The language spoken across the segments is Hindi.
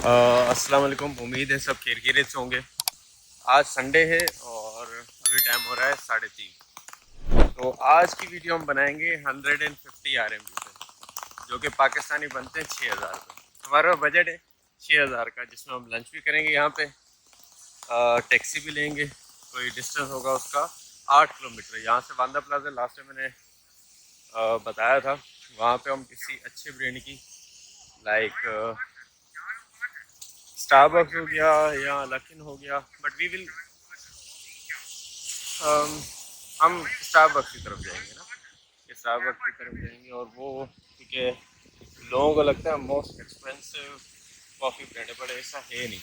अस्सलाम वालेकुम। उम्मीद है सब खैरियत से होंगे। आज संडे है और अभी टाइम हो रहा है 3:30। तो आज की वीडियो हम बनाएंगे 150 RMB पे, जो कि पाकिस्तानी बनते हैं 6000 रुपये। हमारा बजट है 6000 का, जिसमें हम लंच भी करेंगे यहाँ पे, टैक्सी भी लेंगे। कोई डिस्टेंस होगा उसका 8 किलोमीटर। यहाँ से बांदा प्लाजा लास्ट टाइम मैंने बताया था, वहाँ पे हम किसी अच्छे ब्रांड की लाइक स्टारबक्स हो गया या लकिन हो गया, बट वी विल हम स्टारबक्स की तरफ जाएंगे ना, ये स्टारबक्स की तरफ जाएंगे। और वो क्योंकि लोगों को लगता है मोस्ट एक्सपेंसिव कॉफ़ी ब्रांड है, बट ऐसा है नहीं।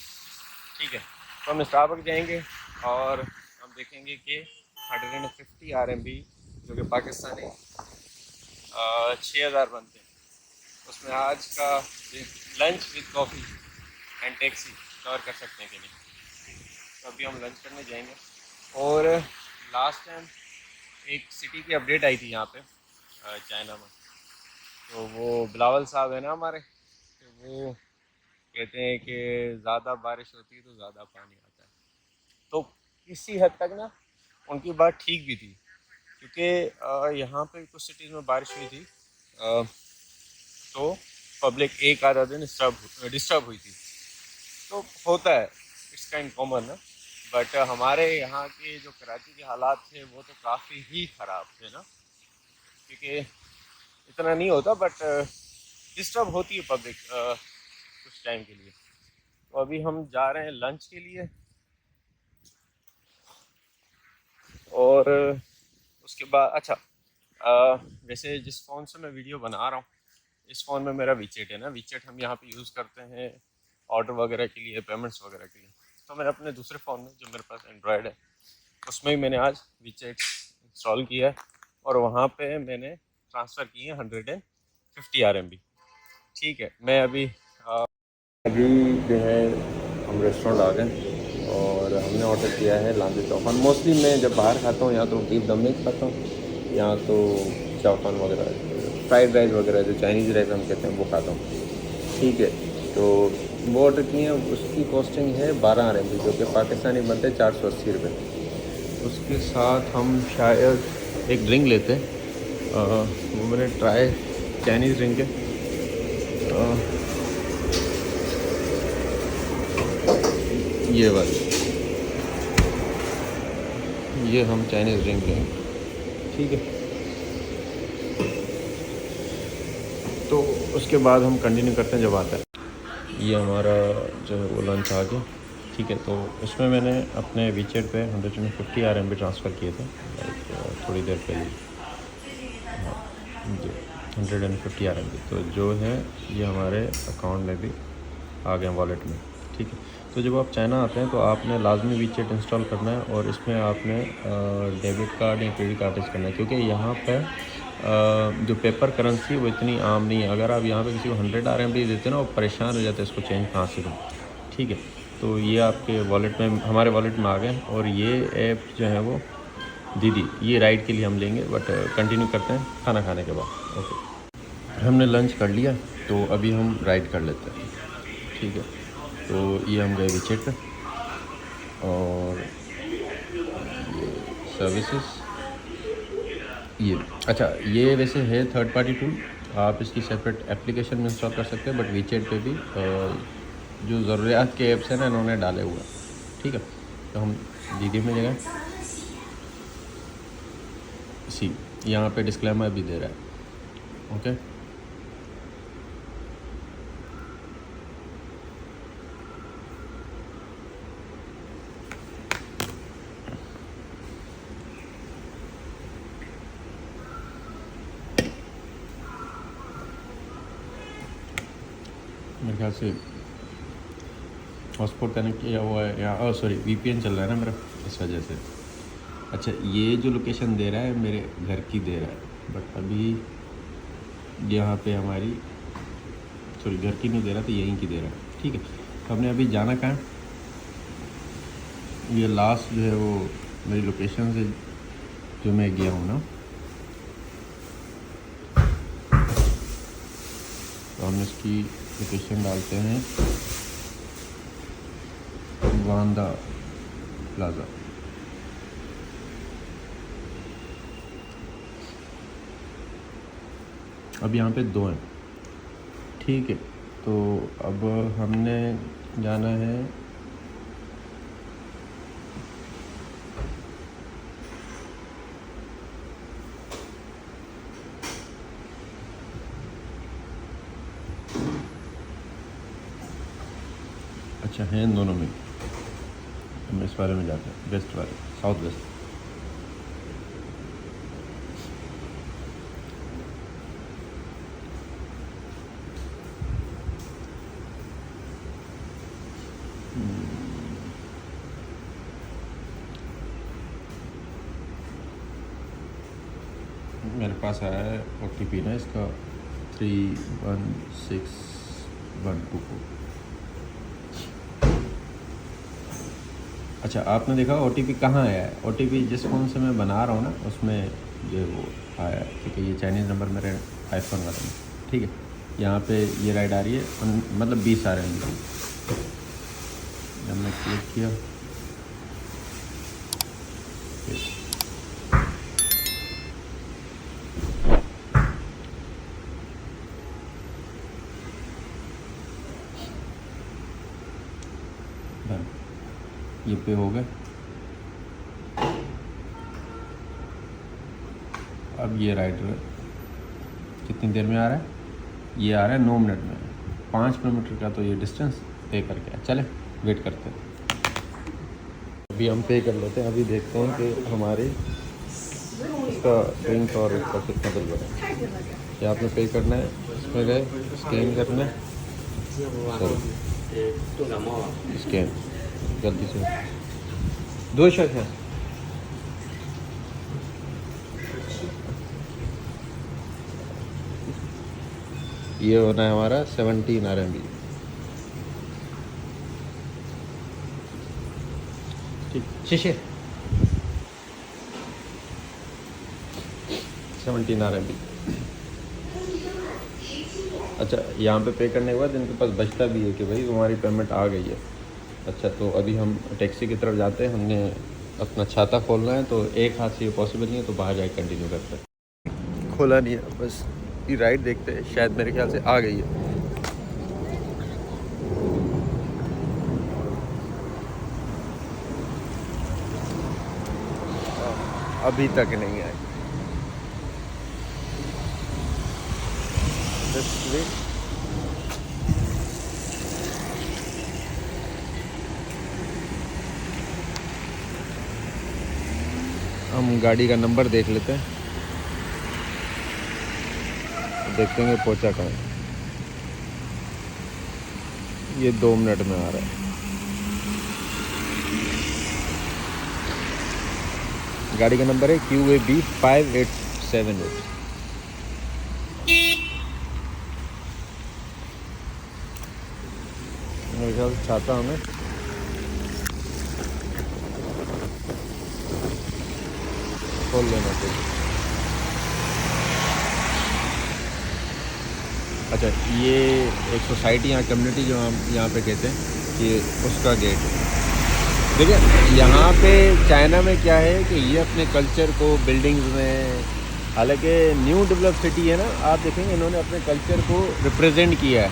ठीक है, तो हम स्टारबक्स जाएंगे और हम देखेंगे कि 150 RMB जो कि पाकिस्तानी 6000 बनते हैं, उसमें आज का lunch with coffee and taxi cover कर सकते हैं कि नहीं। तो अभी हम लंच करने जाएंगे। और लास्ट टाइम एक सिटी की अपडेट आई थी यहाँ पे चाइना में, तो वो बिलावल साहब है ना हमारे, तो वो कहते हैं कि ज़्यादा बारिश होती है तो ज़्यादा पानी आता है। तो किसी हद तक ना उनकी बात ठीक भी थी, क्योंकि यहाँ पे कुछ सिटीज़ में बारिश हुई थी तो पब्लिक एक आधा दिन डिस्टर्ब हुई थी। तो होता है, इट्स काइंड कॉमन ना। बट हमारे यहाँ के जो कराची के हालात थे वो तो काफ़ी ही ख़राब थे ना, क्योंकि इतना नहीं होता बट डिस्टर्ब होती है पब्लिक कुछ टाइम के लिए। तो अभी हम जा रहे हैं लंच के लिए। और उसके बाद अच्छा, वैसे जिस फ़ोन से मैं वीडियो बना रहा हूँ, इस फ़ोन में मेरा वीचेट है ना। वीचेट हम यहाँ पे यूज़ करते हैं ऑर्डर वगैरह के लिए, पेमेंट्स वगैरह के लिए। तो मैंने अपने दूसरे फ़ोन में, जो मेरे पास एंड्रॉयड है, उसमें ही मैंने आज वीचेट इंस्टॉल किया है और वहाँ पे मैंने ट्रांसफ़र किए हैं 150 RMB। ठीक है, मैं अभी जो है हम रेस्टोरेंट आ गए और हमने ऑर्डर किया है लांदे चौखान। मोस्टली मैं जब बाहर खाता हूँ या तो बीफ दम में खाता हूँ या तो चौखान वगैरह, फ्राइड राइस वगैरह, जो चाइनीज़ राइस हम कहते हैं, वो खाता हूँ। ठीक है, तो वो ऑर्डर किए हैं। उसकी कॉस्टिंग है 12 RMB, जो कि पाकिस्तानी बनते हैं 480 रुपये। उसके साथ हम शायद एक ड्रिंक लेते हैं, वो मैंने ट्राई चाइनीज़ ड्रिंक है, ये वाली, ये हम चाइनीज़ ड्रिंक लेंगे। ठीक है, तो उसके बाद हम कंटिन्यू करते हैं जब आता है। ये हमारा जो है वो लंच आ गया। ठीक है, तो इसमें मैंने अपने वीचेट पे 150 RMB ट्रांसफ़र किए थे थोड़ी देर पहले। हाँ जी, 150 RMB तो जो है ये हमारे अकाउंट में भी आ गए, वॉलेट में। ठीक है, तो जब आप चाइना आते हैं तो आपने लाजमी वीचेट इंस्टॉल करना है और इसमें आपने डेबिट कार्ड या क्रेडिट कार्ड यूज़ करना है, क्योंकि यहाँ पर जो पेपर करेंसी वो इतनी आम नहीं है। अगर आप यहाँ पे किसी को 100 RMB देते हैं ना, वो परेशान हो जाते हैं इसको चेंज कहाँ से करूँ। ठीक है, तो ये आपके वॉलेट में, हमारे वॉलेट में आ गए। और ये ऐप जो है वो दीदी, ये राइड के लिए हम लेंगे, बट कंटिन्यू करते हैं खाना खाने के बाद। ओके, हमने लंच कर लिया तो अभी हम राइड कर लेते हैं। ठीक है, तो ये हम गए विचेट पे और ये सर्विसेज, ये अच्छा, ये वैसे है थर्ड पार्टी टूल, आप इसकी सेपरेट एप्लीकेशन में इंस्टॉल कर सकते हैं, बट वीचेट पे भी जो ज़रूरियात के ऐप्स हैं ना, इन्होंने डाले हुए हैं। ठीक है, तो हम दीदी में जगह सी, यहाँ पे डिस्क्लेमर भी दे रहा है। ओके, मेरे ख्याल से हॉटस्पॉट कनेक्ट किया हुआ है या सॉरी VPN चल रहा है ना मेरा, इस वजह से। अच्छा, ये जो लोकेशन दे रहा है मेरे घर की दे रहा है, बट अभी यहाँ पे हमारी, सॉरी घर की नहीं दे रहा, तो यहीं की दे रहा है। ठीक है, तो हमने अभी जाना कहाँ है, ये लास्ट जो है वो मेरी लोकेशन से जो मैं गया हूँ ना, तो हम इसकी लोकेशन डालते हैं वांदा प्लाज़ा। अब यहाँ पे 2 हैं, ठीक है। तो अब हमने जाना है अच्छा हैं दोनों में, हम इस बारे में जाते हैं, वेस्ट वाले, साउथ वेस्ट। मेरे पास आया है OTP ना इसका 316124। अच्छा, आपने देखा OTP कहाँ आया है? OTP जिस फ़ोन से मैं बना रहा हूँ ना उसमें ये वो आया है, ठीक है। ये चाइनीज़ नंबर मेरे आईफोन वाले में, ठीक है। यहाँ पे ये राइड आ रही है, मतलब 20 आ रहे हैं। जब मैं क्लिक किया ये पे हो गए। अब ये राइडर कितनी देर में आ रहा है? ये आ रहा है 9 मिनट में। 5 किलोमीटर का तो ये डिस्टेंस पे करके चले, वेट करते हैं। अभी हम पे कर लेते हैं, अभी देखते हैं कि हमारे इसका ड्रिंक और इसका कितना बिल बना। क्या आपने पे करना है? इसमें गए स्कैन करना है, स्कैन जल्दी से 2 शक है। ये होना है हमारा 17 RMB, ठीक। शीशे 17 RMB। अच्छा, यहाँ पे पे करने के बाद इनके पास बचता भी है कि भाई तुम्हारी पेमेंट आ गई है। अच्छा, तो अभी हम टैक्सी की तरफ जाते हैं। हमने अपना छाता खोलना है, तो एक हाथ से ये पॉसिबल नहीं है, तो बाहर जाके कंटिन्यू करते हैं। खोला नहीं है, बस ये राइड देखते हैं, शायद मेरे ख्याल से आ गई है। अभी तक नहीं आई। हम गाड़ी का नंबर देख लेते हैं, देखते हैं पहुंचा कहाँ है। ये 2 मिनट में आ रहा है। गाड़ी का नंबर है QAB 5878। मेरे ख्याल से चाहता हमें खोल लेना चाहिए। अच्छा, ये एक सोसाइटी यहाँ कम्युनिटी जो हम यहाँ पे कहते हैं कि उसका गेट है। देखिए यहाँ पे चाइना में क्या है कि ये अपने कल्चर को बिल्डिंग्स में, हालांकि न्यू डेवलप सिटी है ना, आप देखेंगे इन्होंने अपने कल्चर को रिप्रेजेंट किया है।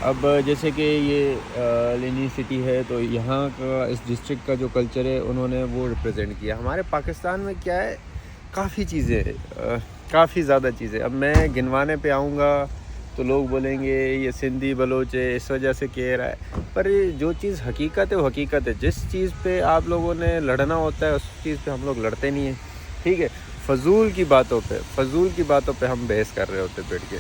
अब जैसे कि ये लिनी सिटी है, तो यहाँ का इस डिस्ट्रिक्ट का जो कल्चर है उन्होंने वो रिप्रेजेंट किया। हमारे पाकिस्तान में क्या है, काफ़ी चीज़ें, काफ़ी ज़्यादा चीज़ें। अब मैं गिनवाने पे आऊँगा तो लोग बोलेंगे ये सिंधी बलोच है, इस वजह से कह रहा है। पर जो चीज़ हकीकत है वो हकीकत है। जिस चीज़ पे आप लोगों ने लड़ना होता है उस चीज़ पे हम लोग लड़ते नहीं हैं, ठीक है। फजूल की बातों पे हम बहस कर रहे होते बैठ के।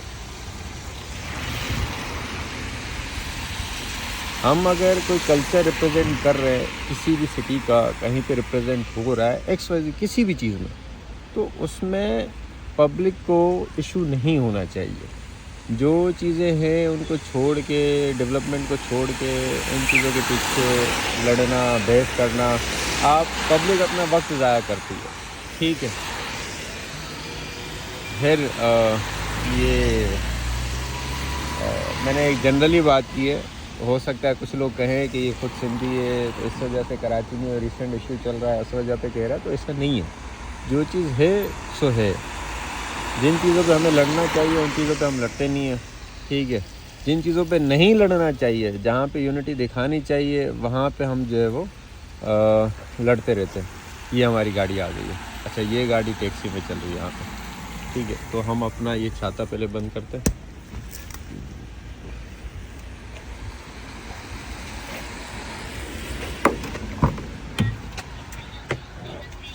हम अगर कोई कल्चर रिप्रेजेंट कर रहे हैं किसी भी सिटी का, कहीं पे रिप्रेजेंट हो रहा है XYZ किसी भी चीज़ में, तो उसमें पब्लिक को इशू नहीं होना चाहिए। जो चीज़ें हैं उनको छोड़ के, डेवलपमेंट को छोड़ के उन चीज़ों के पीछे लड़ना, बहस करना, आप पब्लिक अपना वक्त ज़ाया करती है, ठीक है। फिर मैंने एक जनरली बात की है हो सकता है कुछ लोग कहें कि ये खुद सिंधी है तो इस वजह से कराची में रिसेंट इशू चल रहा है, इस वजह पे कह रहा है, तो ऐसा नहीं है। जो चीज़ है सो है। जिन चीज़ों पे हमें लड़ना चाहिए उन चीज़ों पे हम लड़ते नहीं हैं, ठीक है। जिन चीज़ों पे नहीं लड़ना चाहिए, जहाँ पे यूनिटी दिखानी चाहिए, वहाँ पे हम जो है वो लड़ते रहते हैं। ये हमारी गाड़ी आ गई है। अच्छा, ये गाड़ी टैक्सी में चल रही है यहाँ पे, ठीक है। तो हम अपना ये छाता पहले बंद करते हैं।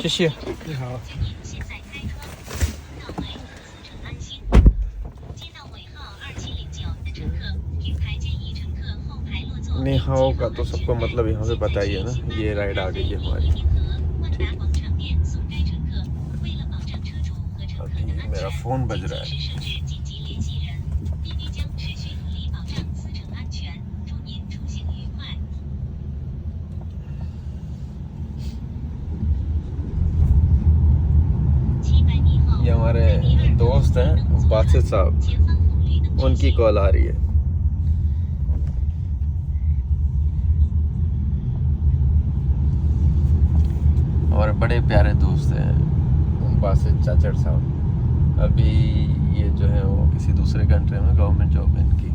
शिष्य निहाओ का तो सबको मतलब यहाँ पे पता ही है ना। ये राइड आ गई है हमारी, ठीक। अभी मेरा फ़ोन बज रहा है। ये हमारे दोस्त हैं बासित साहब, उनकी कॉल आ रही है। हमारे बड़े प्यारे दोस्त हैं बासित चाचड़ साहब। अभी ये जो है वो किसी दूसरे कंट्री में गवर्नमेंट जॉब है इनकी,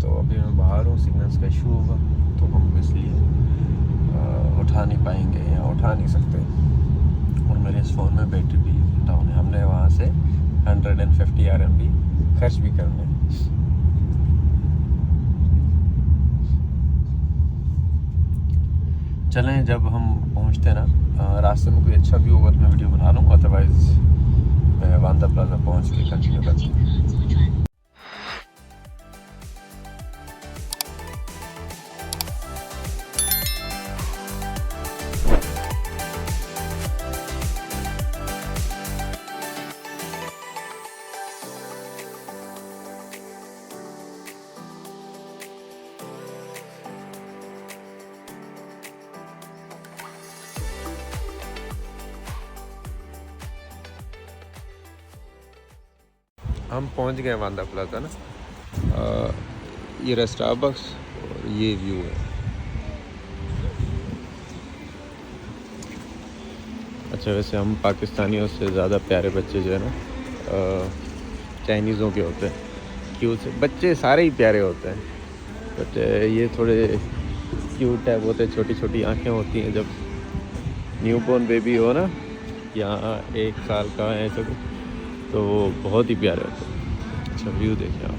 तो अभी मैं बाहर हूँ, सिग्नल्स का इशू होगा तो हम इसलिए उठा नहीं पाएंगे या उठा नहीं सकते। और मेरे इस फ़ोन में बैटरी भी डाउन है। हमने वहाँ से 150 RMB खर्च भी करने। चलें, जब हम पहुँचते ना रास्ते में कोई अच्छा व्यू होगा तो मैं वीडियो बना लूँगा, अदरवाइज़ मैं वांदा प्लाजा पहुँच के कंटिन्यू करता हूँ। हम पहुंच गए वांदा प्लाजा ना। ये रहा स्टारबक्स और ये व्यू है। अच्छा, वैसे हम पाकिस्तानियों से ज़्यादा प्यारे बच्चे जो है ना चाइनीज़ों के होते हैं। क्यूट से बच्चे सारे ही प्यारे होते हैं, बट ये थोड़े क्यूट टाइप होते हैं। छोटी छोटी आँखें होती हैं जब न्यूबॉर्न बेबी हो ना, यहाँ 1 साल का है तो वो बहुत ही प्यारे होते हैं। अच्छा, व्यू देखें आप,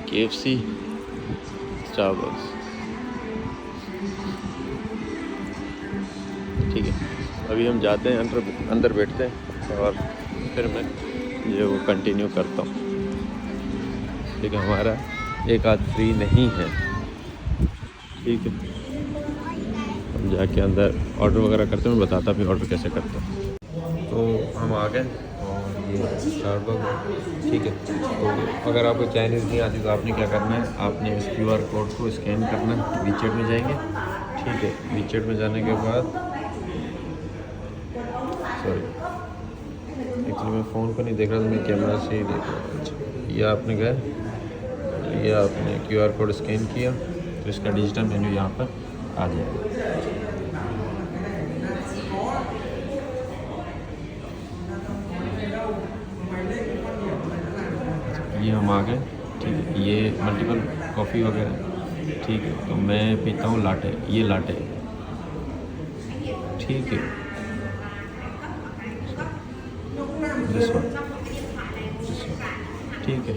KFC, स्टारबक्स, ठीक है। अभी हम जाते हैं अंदर बैठते हैं और फिर मैं ये वो कंटिन्यू करता हूँ, ठीक है। हमारा एक आध फ्री नहीं है, ठीक है। हम जाके अंदर ऑर्डर वगैरह करते हैं, मैं बताता भी ऑर्डर कैसे करते हैं। तो हम आ गए और ये स्टारबक्स, ठीक है। तो अगर आपको चाइनीज़ नहीं आती तो आपने क्या करना है, आपने इस QR कोड को स्कैन करना है। वीचेट में जाएंगे, ठीक है। वीचेट में जाने के बाद, सॉरी एक्चुअली मैं फ़ोन को नहीं देख रहा था, मैं कैमरा से ही देख रहा था। अच्छा, ये आपने गए, ये आपने QR कोड स्कैन किया तो इसका डिजिटल मेन्यू यहाँ पर आ जाएगा। ये हम आ गए, ठीक है। ये मल्टीपल कॉफ़ी वगैरह, ठीक है। तो मैं पीता हूँ लाटे, ये लाटे, ठीक है। दिस वन, ठीक है।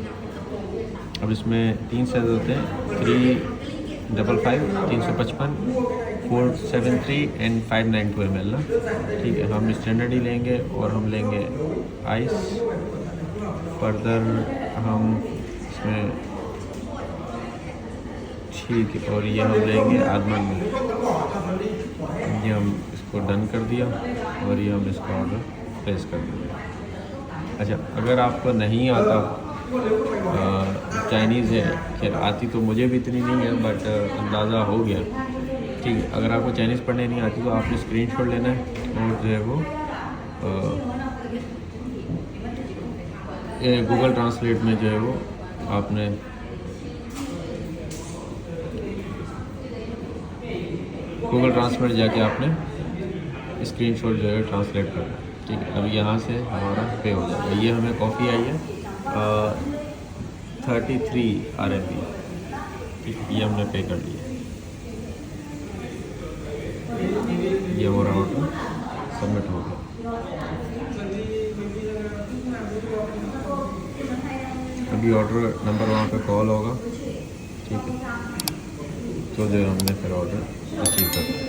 अब इसमें 3 साइज़ होते हैं, 355, 355, 473 एंड 592 ml ना, ठीक है। हम स्टैंडर्ड ही लेंगे और हम लेंगे आइस। फर्दर हम इसमें, ठीक है। और ये हम लेंगे आलमंड मिल्क। ये हम इसको डन कर दिया और ये हम इसका ऑर्डर प्लेस कर दिया। अच्छा, अगर आपको नहीं आता चाइनीज़ है, खैर आती तो मुझे भी इतनी नहीं है, बट अंदाज़ा हो गया, ठीक है। अगर आपको चाइनीज़ पढ़ने नहीं आती तो आपने स्क्रीनशॉट लेना है और जो है वो गूगल ट्रांसलेट में जो है वो आपने गूगल ट्रांसलेट जाके आपने स्क्रीनशॉट जो है ट्रांसलेट करना, ठीक है। अभी यहाँ से हमारा पे हो जाएगा। ये हमें कॉफ़ी आई है 33 RMB, ठीक है। ये हमने पे कर लिया। ये हमारा ऑर्डर सबमिट हो गया। अभी ऑर्डर नंबर वहाँ पे कॉल होगा, ठीक है। तो जो हमने फिर ऑर्डर रिसीव कर लिया।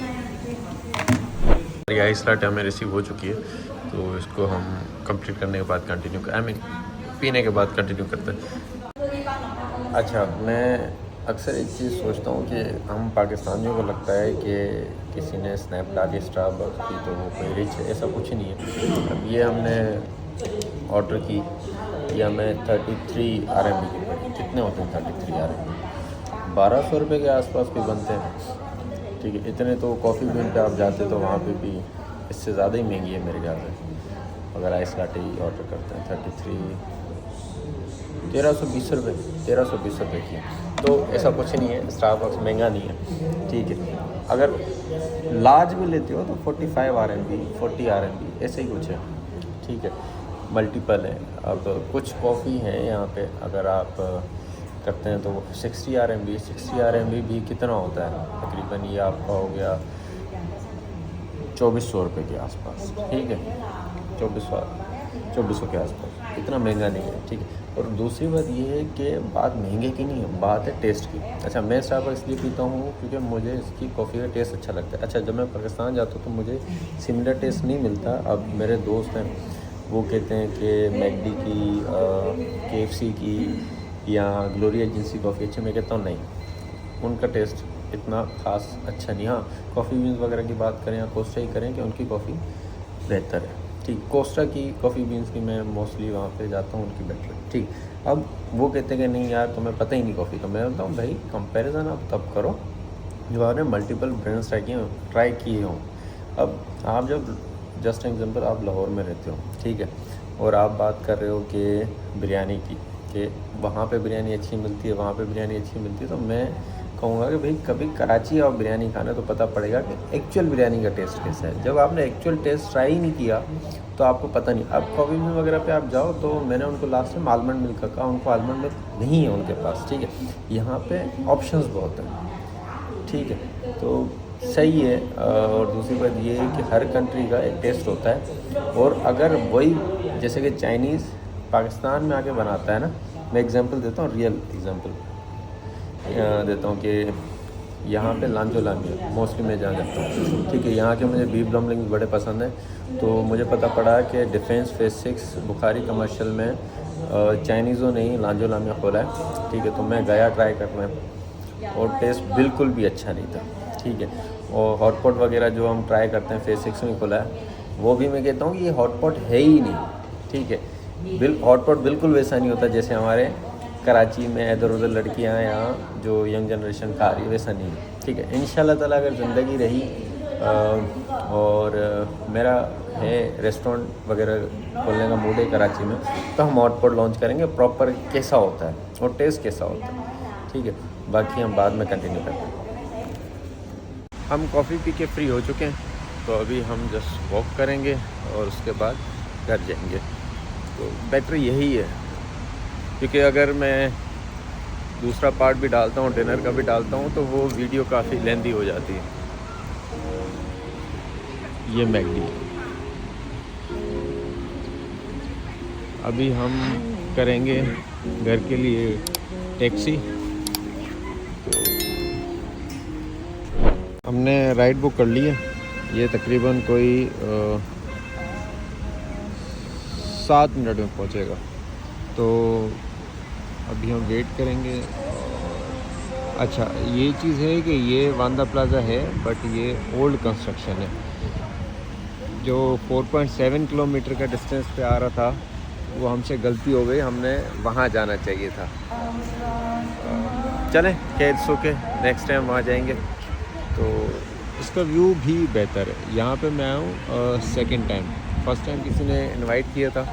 आइस लाटे हमें रिसीव हो चुकी है, तो इसको हम कंप्लीट करने के बाद कंटिन्यू पीने के बाद कंटिन्यू करते हैं। अच्छा, मैं अक्सर एक चीज़ सोचता हूँ कि हम पाकिस्तानियों को लगता है कि किसी ने स्नैप डाली स्टारबक्स की तो वो कोई रिच है, ऐसा कुछ नहीं है। अब ये हमने ऑर्डर की, ये हमें 33 RMB की पड़ी। कितने होते हैं 33 RMB? 1200 रुपये के आसपास भी बनते हैं, ठीक है। इतने तो कॉफ़ी बीन पे आप जाते तो वहाँ पे भी इससे ज़्यादा ही महंगी है मेरे ख्याल से। अगर आइस लाटे ऑर्डर करते हैं 1320 रुपये की, तो ऐसा कुछ नहीं है। स्टारबक्स महंगा नहीं है, ठीक है। अगर लार्ज भी लेते हो तो 45 RMB 40 RMB ऐसे ही कुछ है, ठीक है। मल्टीपल है। अब कुछ कॉफ़ी हैं यहाँ पे अगर आप करते हैं तो 60 RMB भी कितना होता है तकरीबन, ये आपका हो गया 2400 रुपये के आसपास, ठीक है। 2400 के आसपास, इतना महंगा नहीं है, ठीक है। और दूसरी बात ये है कि बात महंगे की नहीं है, बात है टेस्ट की। अच्छा, मैं स्टारबक्स इसलिए पीता हूँ क्योंकि मुझे इसकी कॉफ़ी का टेस्ट अच्छा लगता है। अच्छा, जब मैं पाकिस्तान जाता हूँ तो मुझे सिमिलर टेस्ट नहीं मिलता। अब मेरे दोस्त हैं, वो कहते हैं कि मैकडी की, KFC की या ग्लोरी एजेंसी कॉफ़ी अच्छी। मैं कहता हूँ नहीं, उनका टेस्ट इतना ख़ास अच्छा नहीं। हाँ, कॉफ़ी बीन्स वगैरह की बात करें या कोस्टा ही करें कि उनकी कॉफ़ी बेहतर है, ठीक। कोस्टा की कॉफ़ी बीन्स की मैं मोस्टली वहाँ पे जाता हूँ, उनकी बेटर है, ठीक। अब वो कहते हैं कि नहीं यार तुम्हें पता ही नहीं कॉफ़ी का। मैं बोलता हूँ भाई कंपैरिजन आप तब करो जब आपने मल्टीपल ब्रांड्स ट्राई किए हों। अब आप जब जस्ट एग्जांपल आप लाहौर में रहते हो, ठीक है, और आप बात कर रहे हो कि बिरयानी की, कि वहाँ पे बिरयानी अच्छी मिलती है, वहाँ पे बिरयानी अच्छी मिलती है, तो मैं कहूँगा कि भाई कभी कराची आओ बिरयानी खाने तो पता पड़ेगा कि एक्चुअल बिरयानी का टेस्ट कैसा है। जब आपने एक्चुअल टेस्ट ट्राई ही नहीं किया तो आपको पता नहीं। अब कॉफ़ी बीन वगैरह पे आप जाओ तो मैंने उनको लास्ट टाइम आलमंड मिल्क का कहा, उनको आलमंड मिल्क नहीं है उनके पास, ठीक है। यहाँ पे ऑप्शंस बहुत हैं, ठीक है, तो सही है। और दूसरी बात ये है कि हर कंट्री का एक टेस्ट होता है। और अगर वही जैसे कि चाइनीज़ पाकिस्तान में आके बनाता है ना, मैं एग्जांपल देता हूँ, रियल एग्जांपल देता हूँ कि यहाँ पे लांचो लामी मोस्टली मैं जहाँ जाता हूँ, ठीक है। यहाँ के मुझे बीफ डम्पलिंग्स बड़े पसंद हैं, तो मुझे पता पड़ा कि डिफेंस फेज 6 बुखारी कमर्शियल में चाइनीज़ों ने ही लांचो लामी खोला है, ठीक है। तो मैं गया ट्राई करने और टेस्ट बिल्कुल भी अच्छा नहीं था, ठीक है। और हॉटपॉट वगैरह जो हम ट्राई करते हैं फेज 6 में खुला है, वो भी मैं कहता हूँ कि ये हॉटपॉट है ही नहीं, ठीक है। हॉटपॉट बिल्कुल वैसा नहीं होता जैसे हमारे कराची में इधर उधर लड़कियां यहाँ जो यंग जनरेशन खा रही है, वैसा नहीं है, ठीक है। इंशाल्लाह ताला अगर ज़िंदगी रही और मेरा है रेस्टोरेंट वगैरह खोलने का मूड है कराची में, तो हम हॉटपॉट लॉन्च करेंगे। प्रॉपर कैसा होता है और टेस्ट कैसा होता है, ठीक है। बाकी हम बाद में कंटिन्यू करते हैं। हम कॉफ़ी पी के फ्री हो चुके हैं, तो अभी हम जस्ट वॉक करेंगे और उसके बाद घर जाएंगे। तो बेटर यही है, क्योंकि अगर मैं दूसरा पार्ट भी डालता हूँ, डिनर का भी डालता हूँ, तो वो वीडियो काफ़ी लेंथी हो जाती है। ये मैकडी, अभी हम करेंगे घर के लिए टैक्सी। तो हमने राइड बुक कर ली है, ये तकरीबन कोई 7 मिनट में पहुँचेगा। तो अभी हम वेट करेंगे। अच्छा, ये चीज़ है कि ये वांदा प्लाज़ा है, बट ये ओल्ड कंस्ट्रक्शन है। जो 4.7 किलोमीटर का डिस्टेंस पे आ रहा था, वो हमसे गलती हो गई, हमने वहाँ जाना चाहिए था। चलें, खैर सो के नेक्स्ट टाइम वहाँ जाएंगे। तो इसका व्यू भी बेहतर है। यहाँ पे मैं आऊँ सेकंड टाइम, फर्स्ट टाइम किसी ने इनवाइट किया था,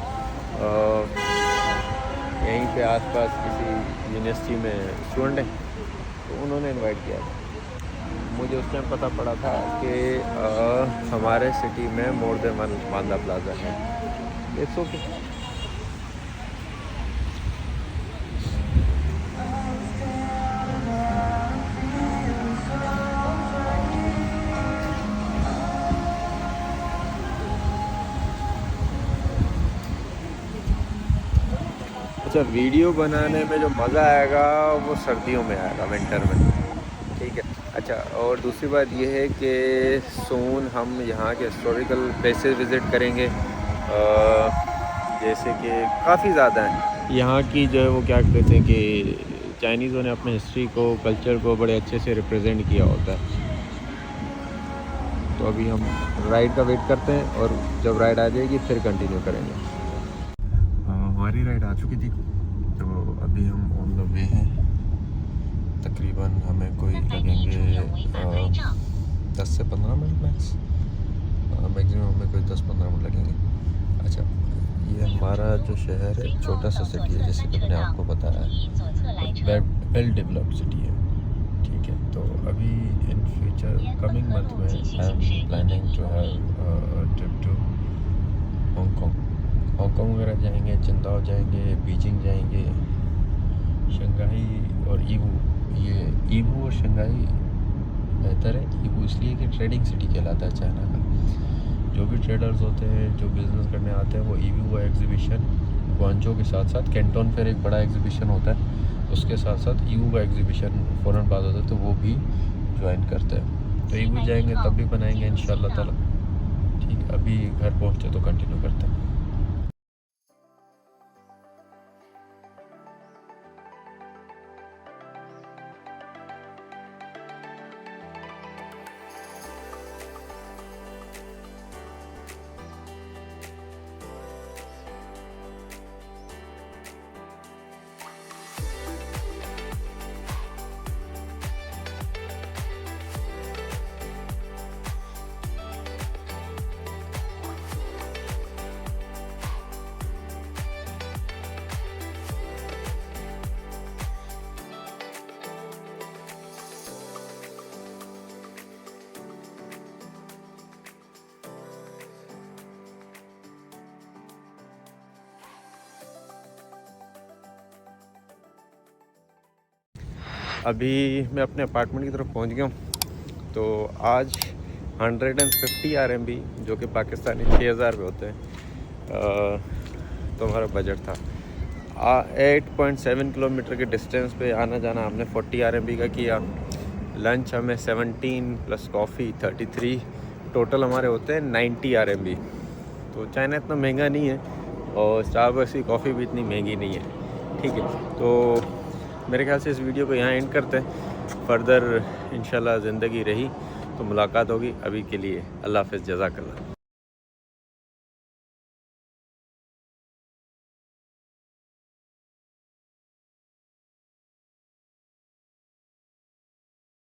यहीं पे आसपास किसी यूनिवर्सिटी में स्टूडेंट है, तो उन्होंने इनवाइट किया था। मुझे उस टाइम पता पड़ा था कि हमारे सिटी में मोर देन वन मांदा प्लाजा है। It's okay. अच्छा, वीडियो बनाने में जो मज़ा आएगा वो सर्दियों में आएगा, विंटर में, ठीक है। अच्छा, और दूसरी बात ये है कि सून हम यहाँ के हिस्टोरिकल प्लेसेस विज़िट करेंगे, जैसे कि काफ़ी ज़्यादा हैं यहाँ की, जो है वो क्या कहते हैं कि चाइनीज़ों ने अपने हिस्ट्री को, कल्चर को बड़े अच्छे से रिप्रेजेंट किया होता है। तो अभी हम राइड का वेट करते हैं और जब राइड आ जाएगी फिर कंटिन्यू करेंगे। हमारी राइड आ चुकी थी, तो अभी हम ऑन द वे हैं। तकरीबन हमें कोई लगेंगे 10 से 15 मिनट मैक्स, मैक्सिमम हमें कोई 10-15 मिनट लगेंगे। अच्छा, ये हमारा जो शहर है छोटा सा सिटी है, जैसे कि मैंने आपको बताया, वेल डेवलप्ड सिटी है, ठीक है। तो अभी इन फ्यूचर कमिंग मंथ में I am planning to have trip to Hong Kong वगैरह जाएंगे, चिंदाओ जाएंगे, बीजिंग जाएंगे, शंघाई और ईवू। ये ईवू और शंघाई बेहतर है। ईवू इसलिए कि ट्रेडिंग सिटी कहलाता है चाइना का। जो भी ट्रेडर्स होते हैं, जो बिज़नेस करने आते हैं, वो ईवू एग्जीबिशन, ग्वांचो के साथ साथ कैंटोन फेयर एक बड़ा एग्जीबिशन होता है, उसके साथ साथ ईवू का एग्जीबिशन फ़ौरन बाद होता है, तो वो भी ज्वाइन करते हैं। तो ईवू जाएंगे तब भी बनाएंगे इंशाल्लाह ताला, ठीक। अभी घर पहुँचते तो कंटिन्यू करते हैं। अभी मैं अपने अपार्टमेंट की तरफ पहुंच गया हूँ। तो आज 150 RMB, जो कि पाकिस्तानी 6000 रुपये होते हैं, तो हमारा बजट था। 8.7 किलोमीटर के डिस्टेंस पे आना जाना हमने 40 RMB का किया। लंच हमें 17 प्लस कॉफ़ी 33, टोटल हमारे होते हैं 90 RMB। तो चाइना इतना महंगा नहीं है और स्टारबक्स की कॉफ़ी भी इतनी महंगी नहीं है, ठीक है। तो मेरे ख्याल से इस वीडियो को यहाँ एंड करते हैं। फ़र्दर इंशाल्लाह ज़िंदगी रही तो मुलाकात होगी। अभी के लिए अल्लाह हाफ़िज़, जज़ाकल्लाह।